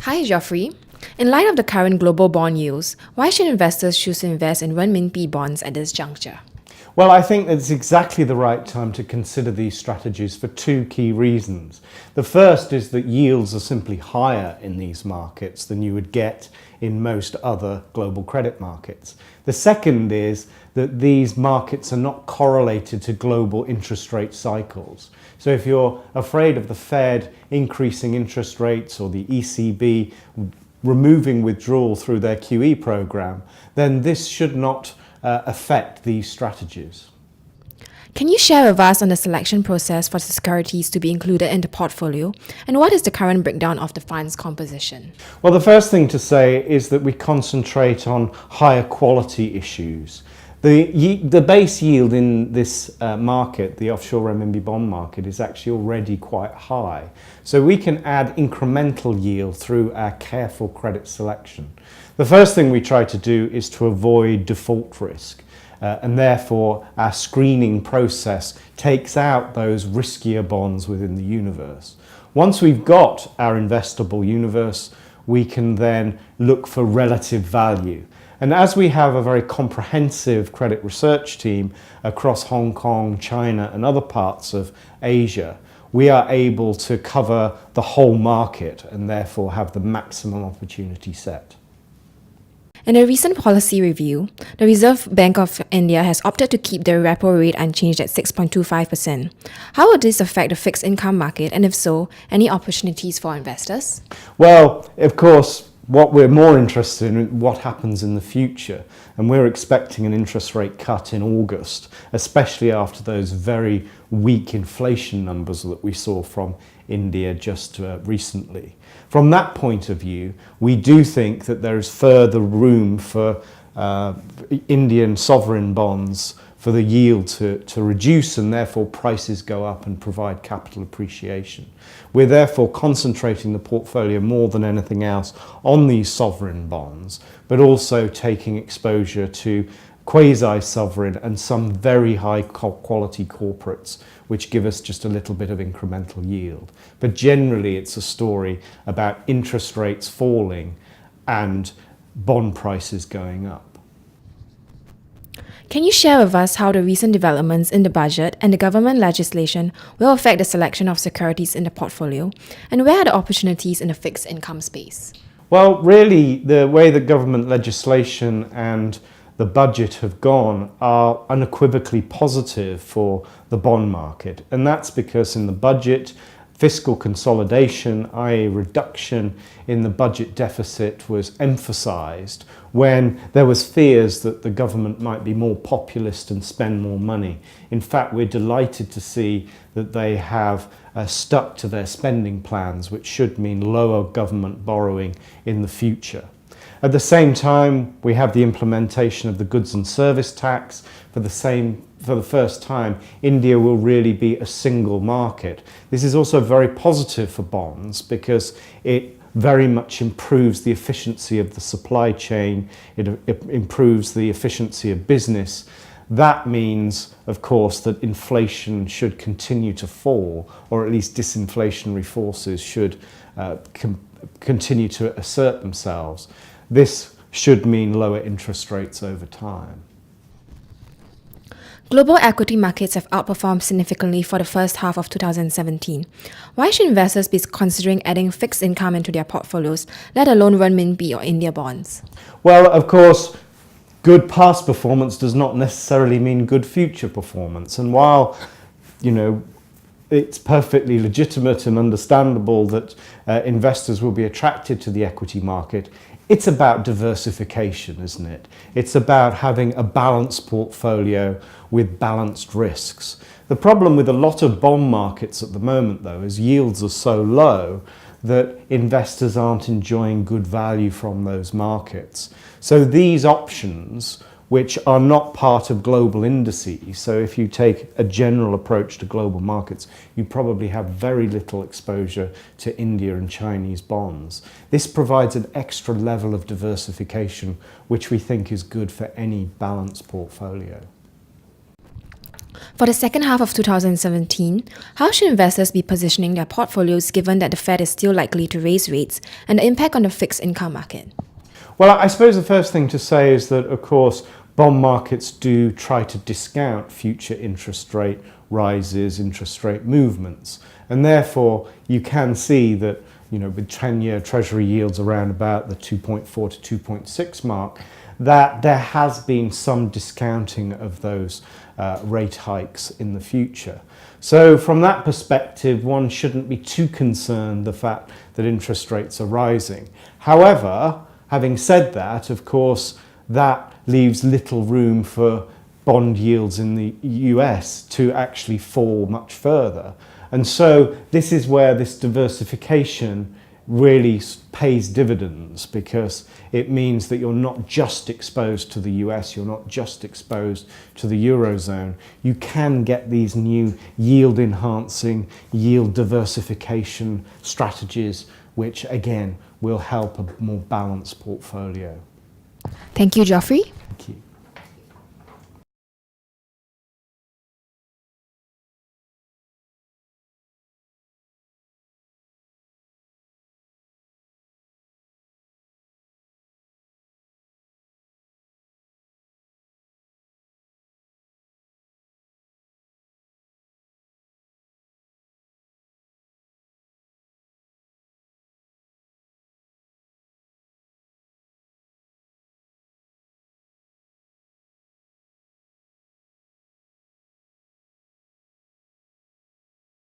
Hi, Geoffrey. In light of the current global bond yields, why should investors choose to invest in renminbi bonds at this juncture? Well, I think it's exactly the right time to consider these strategies for two key reasons. The first is that yields are simply higher in these markets than you would get in most other global credit markets. The second is that these markets are not correlated to global interest rate cycles. So if you're afraid of the Fed increasing interest rates or the ECB removing withdrawal through their QE program, then this should not affect these strategies. Can you share with us on the selection process for securities to be included in the portfolio, and what is the current breakdown of the fund's composition? Well, the first thing to say is that we concentrate on higher quality issues. The base yield in this market, the offshore renminbi bond market, is actually already quite high. So we can add incremental yield through our careful credit selection. The first thing we try to do is to avoid default risk. And therefore our screening process takes out those riskier bonds within the universe. Once we've got our investable universe, we can then look for relative value. And as we have a very comprehensive credit research team across Hong Kong, China and other parts of Asia, we are able to cover the whole market and therefore have the maximum opportunity set. In a recent policy review, the Reserve Bank of India has opted to keep the repo rate unchanged at 6.25%. How will this affect the fixed income market, and if so, any opportunities for investors? Well, of course, what we're more interested in is what happens in the future, and we're expecting an interest rate cut in August, especially after those very weak inflation numbers that we saw from India just recently. From that point of view, we do think that there is further room for Indian sovereign bonds for the yield to reduce, and therefore prices go up and provide capital appreciation. We're therefore concentrating the portfolio more than anything else on these sovereign bonds, but also taking exposure to quasi-sovereign and some very high quality corporates, which give us just a little bit of incremental yield. But generally it's a story about interest rates falling and bond prices going up. Can you share with us how the recent developments in the budget and the government legislation will affect the selection of securities in the portfolio, and where are the opportunities in the fixed income space? Well, really, the way the government legislation and the budget have gone are unequivocally positive for the bond market. And that's because in the budget, fiscal consolidation, i.e. reduction in the budget deficit, was emphasised when there was fears that the government might be more populist and spend more money. In fact, we're delighted to see that they have stuck to their spending plans, which should mean lower government borrowing in the future. At the same time, we have the implementation of the goods and service tax. For the first time, India will really be a single market. This is also very positive for bonds because it very much improves the efficiency of the supply chain, it improves the efficiency of business. That means, of course, that inflation should continue to fall, or at least disinflationary forces should continue to assert themselves. This should mean lower interest rates over time. Global equity markets have outperformed significantly for the first half of 2017. Why should investors be considering adding fixed income into their portfolios, let alone renminbi or India bonds? Well, of course, good past performance does not necessarily mean good future performance. And while, it's perfectly legitimate and understandable that investors will be attracted to the equity market, it's about diversification, isn't it? It's about having a balanced portfolio with balanced risks. The problem with a lot of bond markets at the moment, though, is yields are so low that investors aren't enjoying good value from those markets. So these options, which are not part of global indices, so if you take a general approach to global markets, you probably have very little exposure to India and Chinese bonds. This provides an extra level of diversification, which we think is good for any balanced portfolio. For the second half of 2017, how should investors be positioning their portfolios given that the Fed is still likely to raise rates and the impact on the fixed income market? Well, I suppose the first thing to say is that, of course, bond markets do try to discount future interest rate rises, interest rate movements. And therefore, you can see that, with 10-year Treasury yields around about the 2.4 to 2.6 mark, that there has been some discounting of those rate hikes in the future. So from that perspective, one shouldn't be too concerned the fact that interest rates are rising. However, having said that, of course, that leaves little room for bond yields in the US to actually fall much further. And so this is where this diversification really pays dividends, because it means that you're not just exposed to the US, you're not just exposed to the Eurozone. You can get these new yield enhancing, yield diversification strategies, which again will help a more balanced portfolio. Thank you, Geoffrey. Thank you.